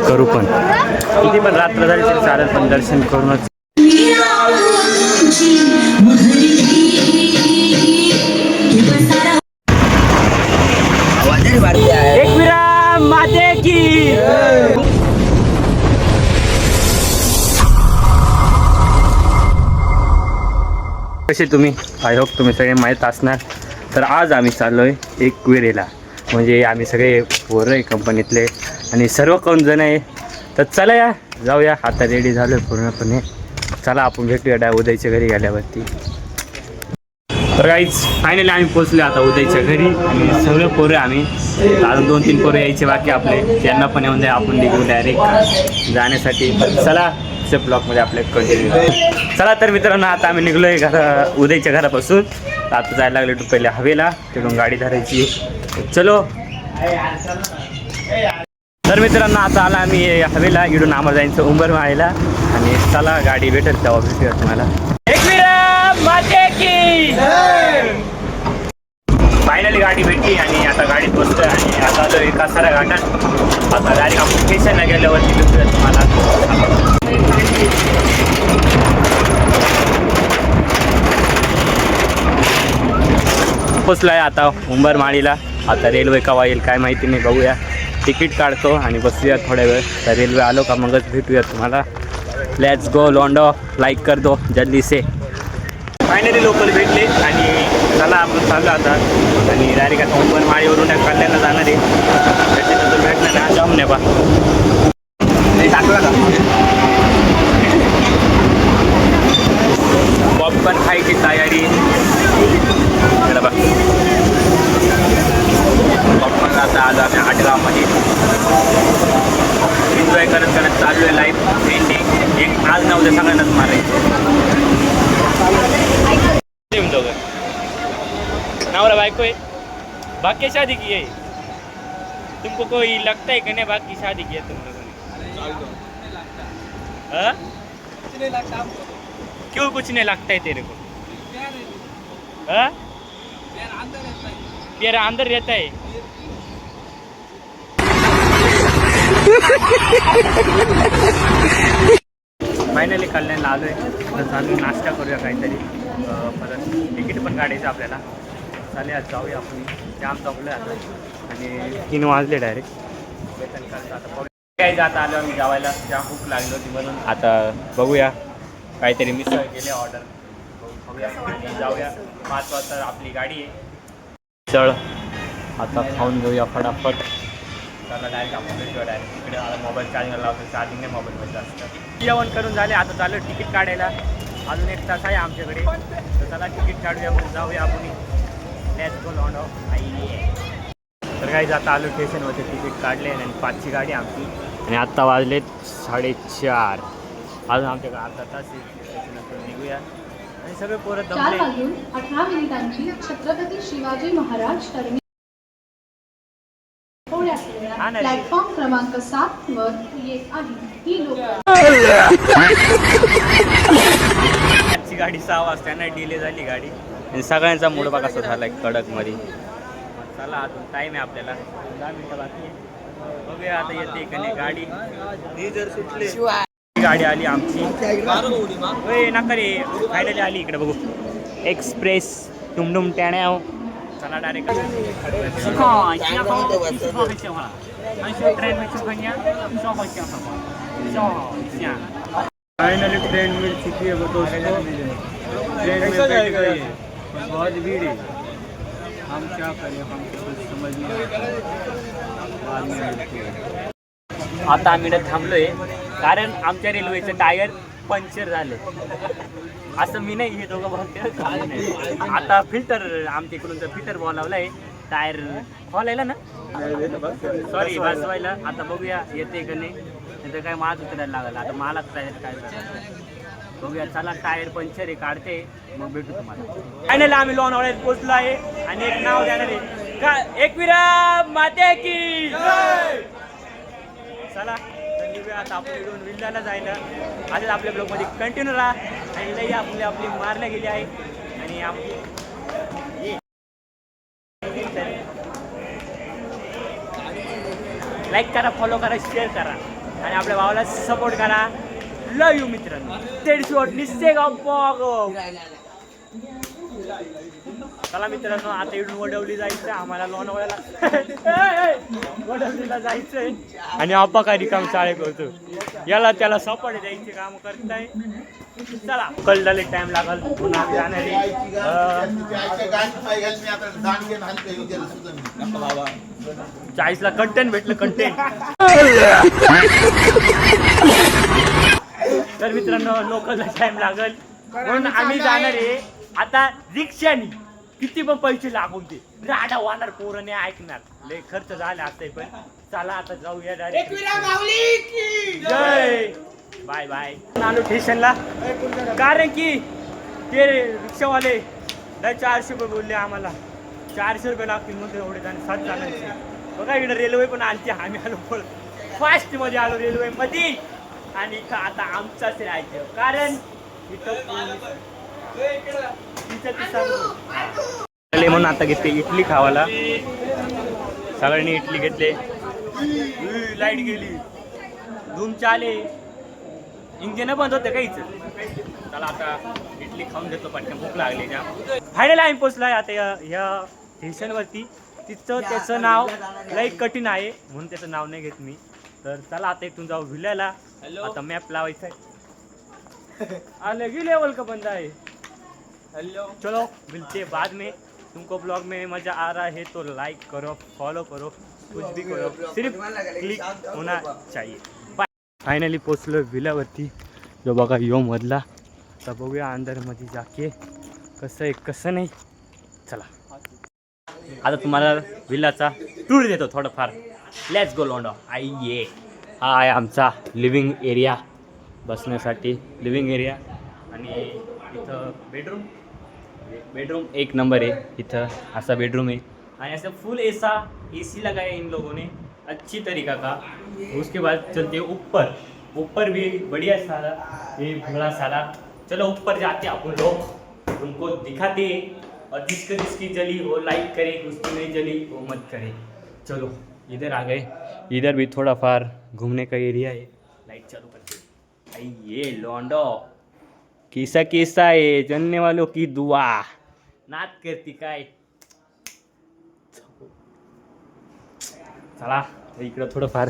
करू पण किती पण रात्र झाली तरी चालेल, पण दर्शन करूनच. एकविरा माते की कसे तुम्ही? आय होप तुम्ही सगळे माहीत असणार. तर आज आम्ही चाललो आहे एकविरेला, म्हणजे आम्ही सगळे पोरं आहे कंपनीतले आणि सर्व कोण जण आहे. तर चला या जाऊया, आता रेडी झालो आहे पूर्णपणे. चला आपण भेटूया उदयच्या घरी गेल्यावरती. तर काहीच फायनली आम्ही पोचलो आता उदयच्या घरी आणि सगळे पोरं आम्ही अजून 2-3 पोरं यायचे बाकी आपले, त्यांना पण येऊन द्या. आपण निघू डायरेक्ट जाण्यासाठी. चला ब्लॉकमध्ये आपले कंटिन्यू. चला तर मित्रांनो, आता आम्ही निघलो आहे उदयच्या घरापासून. आता जायला लागले पहिले हवेला, तिकडून गाडी धरायची. चलो. तर मित्रांनो आता आला आम्ही हवेला, इकडून आम्हाला जायचं उंबरमाळीला. आणि चला गाडी भेटेल तेव्हा भेटूया तुम्हाला. फायनली गाडी भेटली आणि आता गाडीत बसतोय आणि आता आलो एका साऱ्या घाटात. आता डायरेक्ट आपण स्टेशनला गेल्यावरती भेटूया तुम्हाला. पोचलाय आता उंबरमाळीला. आता रेल्वे केव्हा येईल काय माहिती नाही, बघूया. तिकीट काढतो आणि बसूया थोड्या वेळ. तर रेल्वे आलो का मगच भेटूया तुम्हाला. लेट्स गो लॉन्डो, लाईक कर दो जल्दी से. फायनली लोकल भेटले आणि चला आपण चाललो आता. आणि डायरेक्ट आता उंबरमाळीवरून कल्याणला जाणार आहे. त्याच्यानंतर भेटणार ना जाऊन नाही बा टाकला का पॉपकॉर्न खायची तयारी. बा पॉपकॉर्न आता आलो आम्ही आटगावमध्ये. एन्जॉय करत करत चाललो आहे लाईफ एंडिंग. एक आज ना उद्या सगळ्यांनाच मारायचं. नवरा बाइको है, बाकी शादी की है. तुमको कोई लगता है कि नहीं बाकी शादी की है तुम लोगों ने? क्यों कुछ नहीं लगता है तेरे को? तेरा अंदर रहता है. फायनली कल्याणला आलो आहे. तर चालू नाश्ता करूया काहीतरी. परत तिकीट पण काढायचं आपल्याला. चालेल जाऊया आपण. जाम जमलो आहे आता आणि 3 वाजले डायरेक्ट वेतन करता. आता काही जाता आलो आम्ही जेवायला. जाम भूक लागली होती म्हणून आता बघूया काहीतरी मिसळ केले ऑर्डर. बघूया आणि जाऊया. 5 वाजता आपली गाडी आहे. चळ आता खाऊन घेऊया फटाफट. त्याला डायरेक्ट आपण भेटूया डायरेक्ट. इकडे मला मोबाईल चार्जिंगला लावतो, चार्जिंग नाही मोबाईलमध्ये असतं. जेवण करून झाले, आता चालू तिकीट काढायला. अजून 1 तास आहे आमच्याकडे. तर चला तिकीट काढूया मग जाऊया आपण. लेट्स गो लॉन्डो. तर काही आता आलो स्टेशनवरती, तिकीट काढले आणि 5ची गाडी आमची. आणि आत्ता वाजलेत 4:30. अजून आमच्याकडे अर्धा तास आहे. त्याच्यानंतर निघूया आणि सगळे पोरं जमले. 4:18 मिनिटांची छत्रपती शिवाजी महाराज टर्मिनल प्लॅटफॉर्म क्रमांक 7 वर येत आहे. ही लोक गाडी 6 वाजता डिले झाली गाडी. आणि सगळ्यांचा मूड बघा कसा झाला कडकमध्ये. चला अजून टाईम आहे आपल्याला, 10 मिनिटं बाकी आहे. बघूया आता येते का नाही गाडी. जर सुटले गाडी आली आमची. नका रे, फायनली आली. इकडे बघू एक्सप्रेस टुमडुम टॅण्या. चला डायरेक्ट फाइनली ट्रेन मिल चुकी है दोस्तों. ट्रेन में बैठ गए, बहुत भीड़ है. हम क्या करें, हम कुछ समझ नहीं आता. आता आम्ही थांबलोय कारण आमच्या रेल्वेचं टायर पंक्चर झालं. असं मी नाही, हे दोघं म्हणते. आता फिल्टर आमच्या इकडून फिल्टर बोलावलाय टायर खोलायला ना, सॉरी बसवायला. आता बघूया येते का नाही. तर काय माझ उतरायला लागला. आता मला काय बघूया. चला टायर पंक्चर आहे, काढते मग भेटू तुम्हाला. फायनली आम्ही लोणावळ्यात पोहोचलो आहे आणि एक नाव देणार आहे का, एकविरा माते की. चला आता आपण इकडून विल्लाला जायला. आजच आपल्या ब्लॉगमध्ये कंटिन्यू राहा. आणि लई आपली मारल्या गेली आहे आणि आपली लाईक करा, फॉलो करा, शेअर करा. आणि आपल्या भावाला सपोर्ट करा. लव यू मित्रांनो. तेडशोट निश्चय गप्पा. चला मित्रांनो, आता इकडून वडवली जायचं आम्हाला लोणावळ्याला. वडवलीला जायचंय आणि आप्पा काय रिकाम शाळे करतो. याला त्याला सपोर्ट द्यायचे काम करताय. चला कळले टाइम लागल पुन्हा जाणारी 40ला कंटेंट भेटलं कंटेंट. तर मित्रांनो लोकलला टाइम लागल म्हणून आम्ही जाणार आहे आता रिक्षानी. किती पण पैसे लागून ते राडा वाहणार पोरं नाही ऐकणार. लय खर्च झाला असते पण चला आता जाऊया डायरेक्ट. जय बाय बाय. आलो स्टेशनला कारण की ते रिक्षावाले 400 रुपये बोलले आम्हाला. 400 रुपये लागतील मग एवढे जाणे 7 जणांचे. बघा इकडे रेल्वे पण आलती. आम्ही आलो फास्ट मध्ये आलो रेल्वे मध्ये आणि इथं आता आमचाच राहायचं कारण म्हणून आता घेतले इडली खावाला. सगळ्यांनी इडली घेतले. लाईट गेली धूम चाले इंजिन बंद होते काहीच. चला आता इडली खाऊन घेतो पटकन भूक लागली ना. फायनल आम्ही पोचलाय आता या स्टेशनवरती. तिथं त्याचं नाव लई कठीण आहे म्हणून त्याचं नाव नाही घेत मी. तर चला आता इथून जाऊ विल्याला. आता मॅप लावायचा आहे. अलग ही लेवल का बंदा है. हेलो चलो मिलते बाद में. तुमको ब्लॉग में मजा आ रहा है तो लाइक करो फॉलो करो कुछ भी करो सिर्फ क्लिक होना चाहिए. बाय. फायनली पोचलो विल्यावरती. जो बघा यो मधला. तर बघूया अंदरमध्ये जाके कसं आहे कसं नाही. चला आता तुम्हाला विल्लाचा टूर देतो थोडंफार. लेट्स गो लोंडो. आइये. हा आहे आमचा लिव्हिंग एरिया बसण्यासाठी. लिव्हिंग एरिया आणि इथं बेडरूम एक नंबर है. इथं असा बेडरूम है आणि ऐसा फुल ऐसा AC लगाया इन लोगों ने अच्छी तरीका का. उसके बाद चलते ऊपर भी बढ़िया सारा ये बड़ा सारा. चलो ऊपर जाते अपन लोग उनको दिखाते और जिसकी जली वो लाइक करे उसकी नहीं जली वो मत करे. चलो इधर आ गए. इधर भी थोड़ा फार घूमने का एरिया है. लाइट चालू करते. ये लोंडो किसा है जनने वालों की दुआ नात करती काय. चला इकडं थोडंफार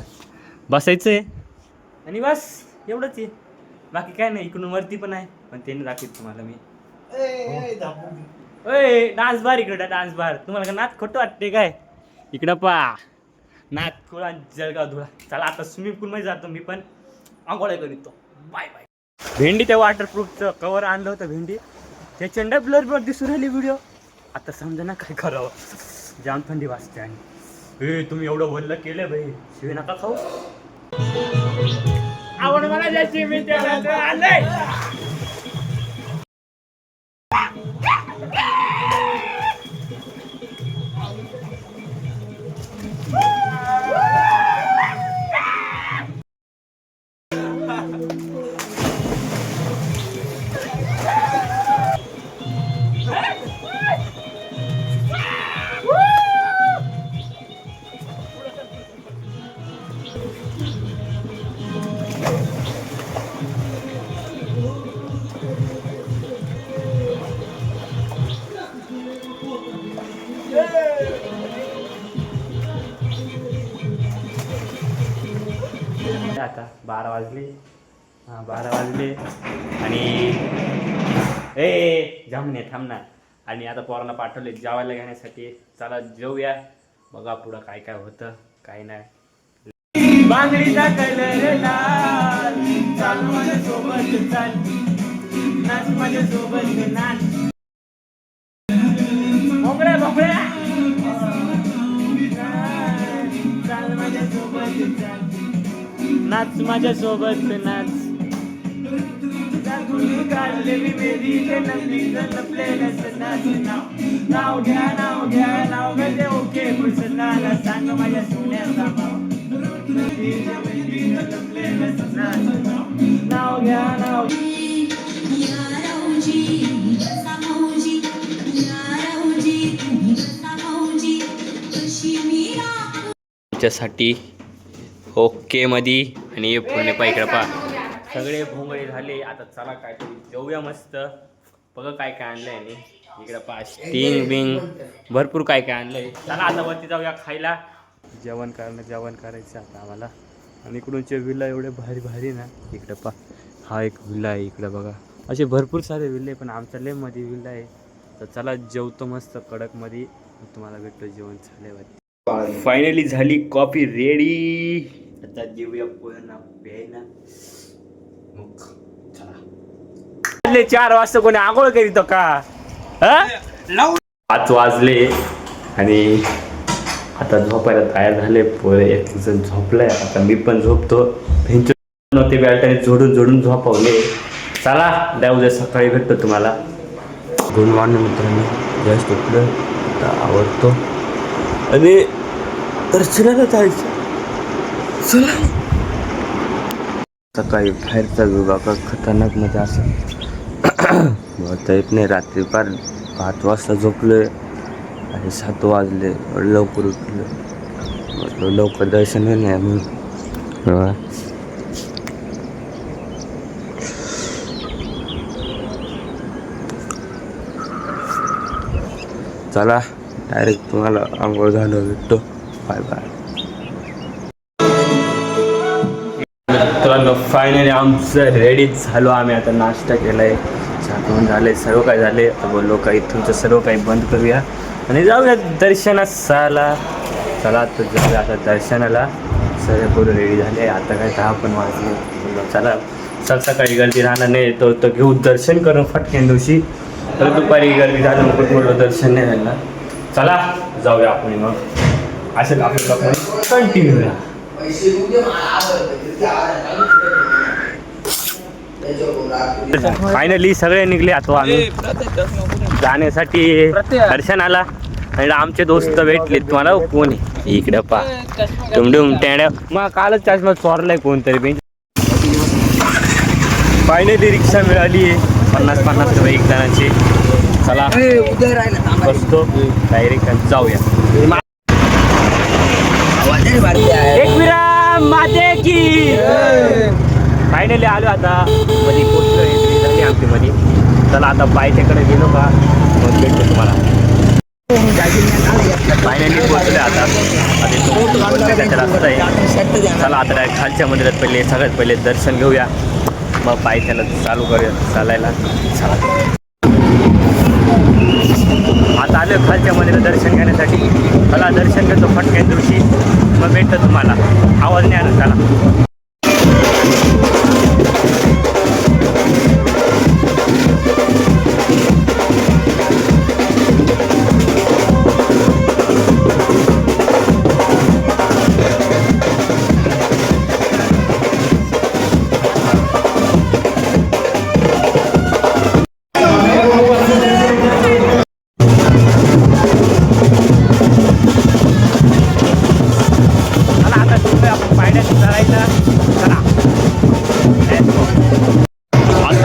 बसायचं आहे आणि बस एवढंच आहे. बाकी काय नाही. इकडून वरती पण आहे पण ते नाही दाखवत तुम्हाला मी. डान्स बार इकडं डान्स बार. तुम्हाला का नात खोटं वाटते काय. इकडं पा नात खोळा जळगाव धुळा. चला आता स्विमिंग पूलमध्ये जातो मी पण आंघोळ्या करीतो. Bye bye. भेंडी त्या वॉटरप्रूफचं कवर आणलं होतं. भेंडी त्याच्या ब्लर दिसून राहिली व्हिडिओ. आता समजा ना काय करावं. जाम थंडी वाजते आणि तुम्ही एवढं बोललं केलं भाई शिवे नका खाऊ. आवड मला जायची मी त्याला आलंय. आता 12 वाजले. हां 12 वाजले आणि जामणे थांबणार. आणि आता पोरांना पाठवले जेवायला घेण्यासाठी. चला जेऊया. बघा पुढं काय काय होतं काय नाही. बांगडीचा कलर लाल चाल माझ्या सोबत चाल नाच माझ्या सोबत नाच. भोंगड्या चाल माझ्या सोबत चाल नाच माझ्या सोबत नाच. काढलेली मेरी नाव घ्या ओके पुसनाला सांग माझ्या सोन्याचा नाव घ्या नाव. साठी ओके मध्ये आणि हे पूर्ण पा इकडे पा सगळे भोंगळे झाले. आता चला काहीतरी जेवूया मस्त. बघा काय काय आणलंय आणि इकडे पा स्टिंग बिंग भरपूर काय काय आणलंय. चला आता वरती जाऊया खायला. जेवण करायचं आता आम्हाला. आणि इकडूनचे विला एवढे भारी भारी ना. इकडे पा हा एक विला आहे इकडे बघा. असे भरपूर सारे विल्ले पण आमच्या लय मध्ये विला आहे. तर चला जेवतो मस्त कडकमध्ये. तुम्हाला भेटतो जेवण झाल्यावर. फायनली झाली कॉफी रेडी. आता देऊया पोह्यांना प्यायला. मग चला 4 वाजता कोणी आंघोळ करीत का? 5 वाजले आणि आता झोपायला तयार झाले. पोरे एक जण झोपलाय. आता मी पण झोपतो. ते बॅल्टाने जोडून झोपवले. चला द्या उद्या सकाळी भेटतो तुम्हाला. गुड मॉर्निंग मित्रांनो. जस्ट उठलं आता आवडतो आणि दर्शनाला जायचं. चला सकाळी बाहेरचा विभाग खतरनाक मध्ये असं बोलता येत नाही. रात्री पार 5 वाजता झोपलोय आणि 7 वाजले. लवकर उठलो. लवकर दर्शन नाही म्हणून. चला डायरेक्ट तुम्हाला आंघोळ झालं भेटतो. Bye bye. मित्रांनो फायनली आमचं रेडीच झालो. आम्ही आता नाश्ता केलाय. छान झाले. सर्व काय झाले. आता बोललो काही तुमचं सर्व काही बंद करूया आणि जाऊया दर्शनाला. चला तर जाऊया आता दर्शनाला. सर्व पूर्ण रेडी झाले. आता काय 10 पण वाजले. बोललो चला सकाळी गर्दी राहणार नाही. तो घेऊ दर्शन करून फटक्यान दिवशी. तर दुपारी गर्दी झालं मग बोललो दर्शन नाही झालं. चला जाऊया आपण मग. असं आपल्याला कंटिन्यू राहा. फायनली सगळे निघले. आता आम्ही जाण्यासाठी दर्शनाला. आणि आमचे दोस्त भेटले. तुम्हाला कोण आहे इकडे पा डुमडुम टेड्या. मग कालच चष्मा चोरलाय कोणतरी. फायनली रिक्षा मिळाली आहे 50-50 रुपये एक जणांची. चला बसतो डायरेक्ट जाऊया. एक विराम माते की. फायनली आलो आता मध्ये पोचलो. एंट्री झाली आमची मध्ये. चला आता पायथ्याकडे गेलो का मग भेटतो तुम्हाला. फायनली पोचले आता. त्याचा रस्ता आहे. चला आता खालच्या मंदिरात सगळ्यात पहिले दर्शन घेऊया. मग पायथ्याला चालू करूया चालायला. चला आता आलो खालच्या मंदिरात दर्शन घेण्यासाठी. चला दर्शन घेतो फटक्यान दिवशी. मग भेटतं तुम्हाला. आवाज नाही आला. चला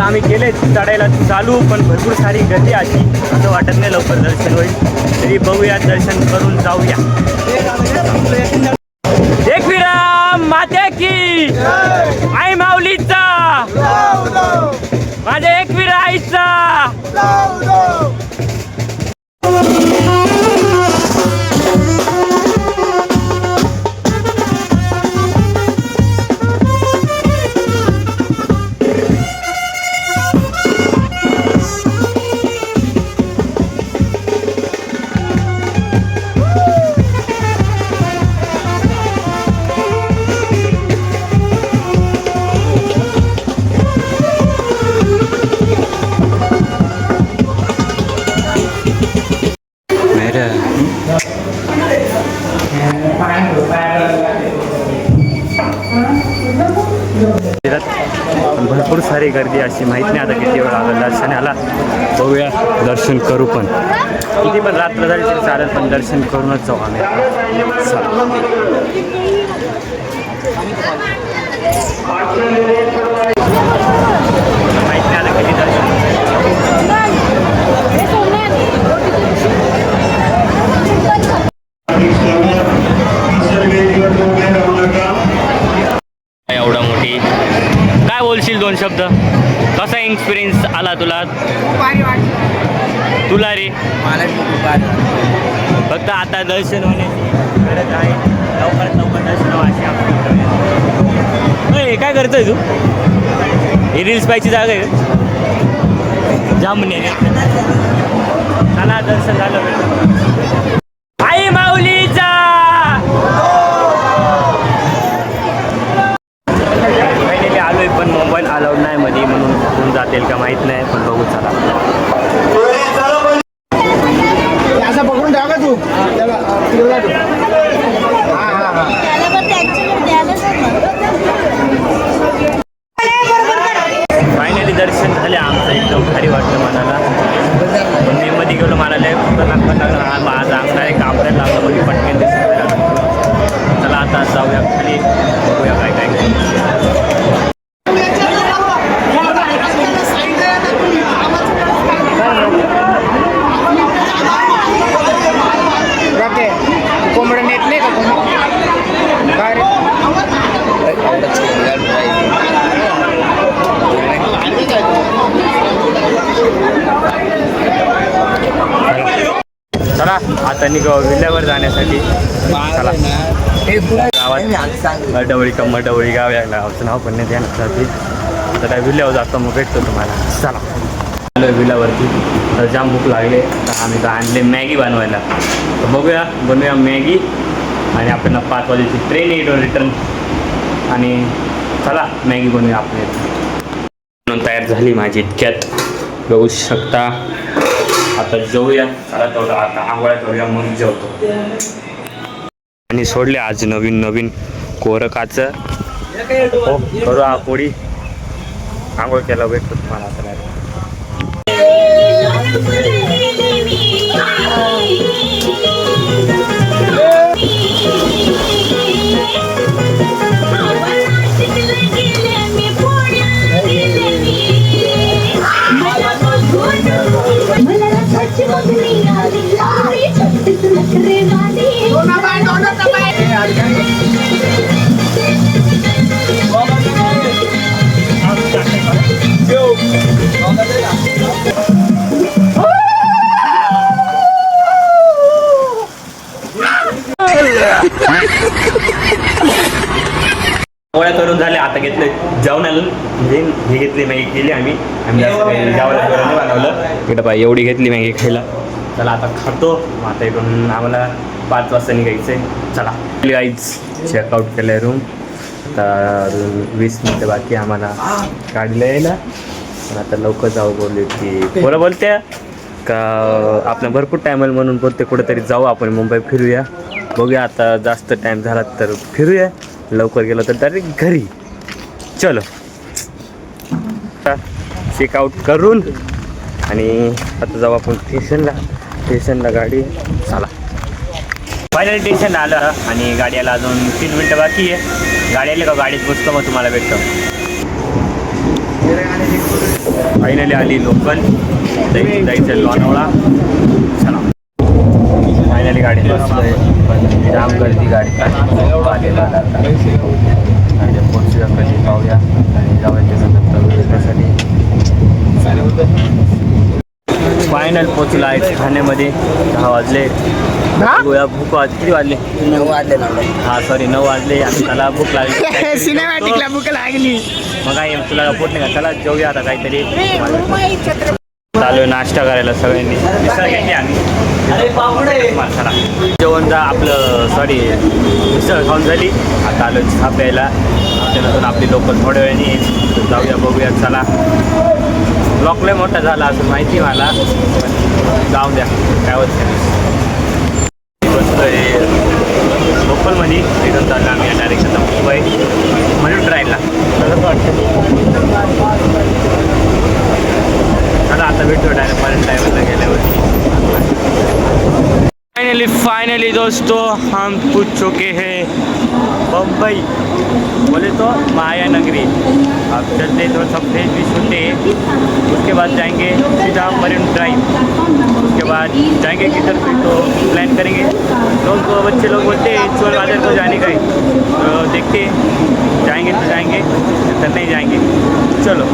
आम्ही केले चढायला चालू. पण भरपूर सारी गर्दी अशी. असं वाटत नाही लवकर दर्शन होईल. तरी बघूया दर्शन करून जाऊया. एक विराम माते की. आई माऊलीचा माझ्या एक विराईचा. भरपूर सारी गर्दी अशी. माहीत नाही आता किती वेळ आलं दर्शनाला. बघूया दर्शन करू. पण किती पण रात्र झाली तरी चालेल. पण दर्शन करूनच जाऊ आम्ही. माहीत नाही आता किती दर्शन. एवढा बोलशील 2 शब्द? कसा एक्सपिरियन्स आला तुला? भारी वाटलं तुला रे? मला खूप भारी वाटलं. फक्त आता दर्शन होण्याची गरज आहे. लवकरात लवकर दर्शन अशी आपली काय करतोय तू? ही रील्स पाहिजे जागा आहे जाम चला दर्शन झालं. आई माऊलीचा फायनली आलोय पण मोबाईल अलाउड नाही मध्ये म्हणून कोण जातील का माहित नाही पण बघू चला. असं पकडून ठेवा का तू त्याला फिरवला तू. फायनली दर्शन झाले आमचं एकदम भारी वाटलं मनाला. पण मी मध्ये गेलो मला लय खतरनाक माझा अंगणा एक आपल्याला लागलं म्हणजे पटकन दिसत. चला आता जाऊया खाली बघूया काय काय. कोंबडं नेट नाही का काय रे? चला आता निघाव विल्ल्यावर जाण्यासाठी. चला गावात मडवळी का मडवळी गाव यायला गावचं नाव पण नाही देण्यासाठी. तर विल्ल्यावर जातो मग भेटतो तुम्हाला. चला आलो विल्ल्यावरती. तर जाम भूक लागले तर आम्ही तर आणले मॅगी बनवायला. तर बघूया बनवूया मॅगी आणि आपल्याला 5 वाजेची ट्रेन येतो रिटर्न. आणि चला मॅगी बनवूया आपले. म्हणून तयार झाली माझी इतक्यात बघू शकता. आता जेवूया. चला तेवढं आता आंघोळ्या करूया मग जेवतो. आणि सोडले आज नवीन नवीन कोरकाचं हो करू हा पोळी. आंघोळ केला भेटतो तुम्हाला आता. पोळ्या करून झाले आता घेतलं जाऊन आलो. हे घेतली मॅगी केली आम्ही जेवायला करून बनवलं. इकडं पाय एवढी घेतली मॅगी खायला. चला आता खातो. मग आता इकडून आम्हाला 5 वाजता निघायचं आहे. चला गाईज चेकआउट केलं आहे रूम. तर 20 मिनटं बाकी आम्हाला गाडीला यायला. पण आता लवकर जाऊ बोलले की पोरं बोलते का आपलं भरपूर टाईम आहे म्हणून बोलते कुठेतरी जाऊ आपण मुंबई फिरूया. बघूया आता जास्त टाईम झाला तर फिरूया. लवकर गेलो तर डायरेक्ट घरी. चलो चेकआउट करून आणि आता जाऊ आपण स्टेशनला गाडी. चला फायनली स्टेशनला आलं आणि गाडीला अजून 3 मिनटं बाकी आहे. गाडी आली का गाडीत बसतो मग तुम्हाला भेटतो. फायनली आली लोकल जायचं लोणावळा. चला फायनली गाडीत बसतोय पण जाम गर्दी गाडी आलेला पोचूया कधी पाहूया आणि जाऊया त्याच्यासाठी. फायनल पोचला आहे ठाण्यामध्ये. 10 वाजले. भूक किती वाजले? 9 वाजले. हा सॉरी 9 वाजले. आणि त्याला भूक लागली. सिनेमॅटिकला भूक लागली. मग काय तुला पोट नाही का? चला जेवूया आता काहीतरी. चालू नाश्ता करायला सगळ्यांनी. मिसळ घेतली आम्ही. चला जेवण जा आपलं सॉरी मिसळ खाऊन झाली. आता आलो चहा प्यायला. त्यानंतर आपली लोक थोड्या वेळाने जाऊया बघूया. चला ब्लॉक लय मोठा झाला असं माहिती मला पण जाऊ द्या काय होत नाही. बसतोय लोकलमध्ये इथून चाललं आम्ही डायरेक्शन मुंबई म्हणून ट्रायला. कसं वाटतं? चला आता भेटू डायरेक्ट मरीन ड्राईव्हला गेल्यावर. फाइनली दोस्तों हम पूछ चुके हैं बम्बई बोले तो माया नगरी. अब चलते तो सब फ्रेश भी सुनते हैं. उसके बाद जाएंगे सीधा मरीन ड्राइव. उसके बाद जाएंगे किधर पे तो प्लान करेंगे. लोग बच्चे लोग बोलते हैं चोर बाजार को जाने का है तो देखते हैं जाएंगे तो जाएंगे नहीं जाएंगे. चलो.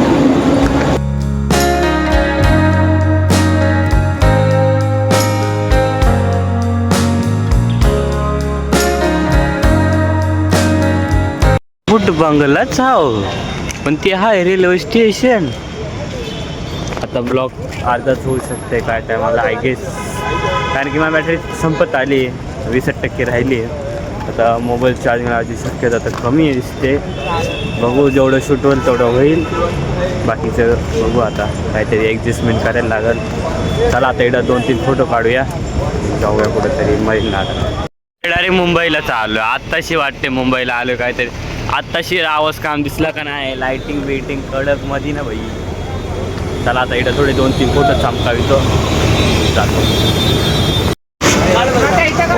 फूट बंगलाच हाव पण ते आहे रेल्वे स्टेशन. आता ब्लॉक अर्धाच होऊ शकते काय टायमाला आय गेस, कारण की माझी बॅटरी संपत आली, 20% राहिली. आता मोबाईल चार्जिंग लावायची शक्यता तर कमी दिसते. बघू जेवढं शूट होईल तेवढं होईल, बाकीचं बघू आता काहीतरी ॲडजस्टमेंट करायला लागेल. चला आता एकदा 2-3 फोटो काढूया, जाऊया कुठंतरी मरीनला. डायरेक्ट मुंबईला चाललो. आत्ताशी वाटते मुंबईला आलो काहीतरी. आत्ताशी आवाज काम दिसला का नाही, लाईटिंग बिटिंग कडक मध्ये ना भाई. चला आता इथं थोडे 2-3 फोटो चमकावितो, जातो.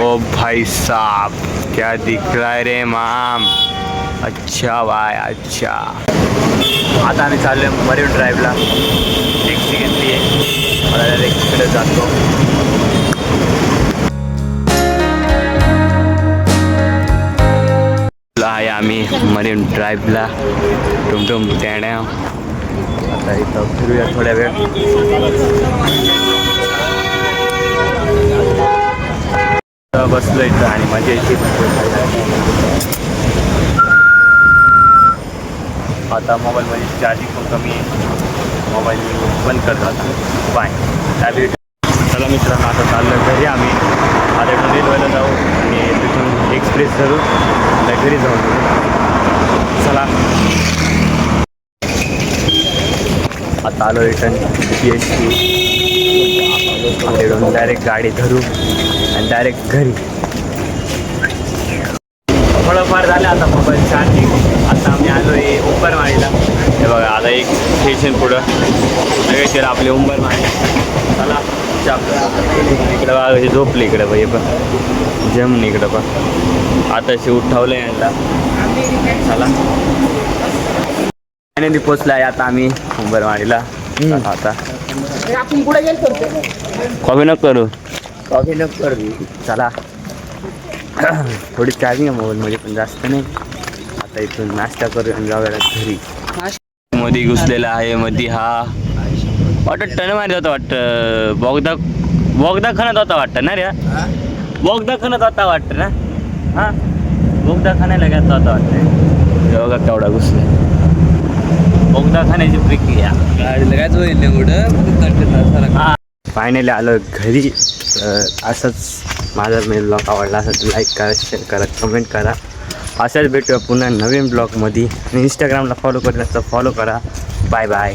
ओ भाई साहब क्या दिख रहा है रे माम. अच्छा भाई अच्छा. आता आम्ही चाललो आहे मरीन ड्राईव्हला. टॅक्सी घेतली आहे, मला डायरेक्ट इकडे जातो. आहे आम्ही मरीन ड्राईव्हला. टुमटुम टॅण्या. आता इथं फिरूया थोड्या वेळ. बसलो इथं आणि मजा येते. आता मोबाईलमध्ये चार्जिंग पण कमी आहे, मोबाईल बंद करतो आता. बाय. चला मित्रांनो, आता चाललं घरी आम्ही. आता इथून रेल्वेला जाऊ आणि तिथून एक्सप्रेस धरू, त्या घरी जाऊन. चला आता आलो रिटर्न PST. तिकडून डायरेक्ट गाडी धरू आणि डायरेक्ट घरी. थोडंफार झालं आता मोबाईल चार्जिंग. आता आम्ही आलो आहे उंबरमाळीला. हे बघा आता एक स्टेशन पुढं लगेच आपले उंबरमाळी. चला इकडं बघा कशी झोपली इकडं बाई, पण जमून इकडं पण आताशी उठवलं यांना. चला फायनली पोचला आहे आता आम्ही उंबरमाळीला. आता आपण पुढे गेलो कॉफी नको करू, कॉफी नको करू. चला थोडी चार्जिंग आहे मोबाईलमध्ये पण जास्त नाही. आता इथून नाश्ता करू आणि जाऊया घरी. मध्ये घुसलेला आहे मध्ये हा वाटतं टन मारत होता, वाटतं बोगदा खणत होता वाटतं ना रे. बोगदा खणत होता वाटतं ना. हां बोगदा खणायला घेतला होता वाटतं. बघा केवढा घुसला. बोगदा खाण्याची प्रक्रिया गाडीला कायच होईल नाही कुठं. हां फायनली आलो घरी. असंच माझा मेन ब्लॉग आवडला असेल तर लाईक करा, शेअर करा, कमेंट करा. अशाच भेटूया पुन्हा नवीन ब्लॉगमध्ये. आणि इंस्टाग्रामला फॉलो करण्याचं फॉलो करा. Bye bye.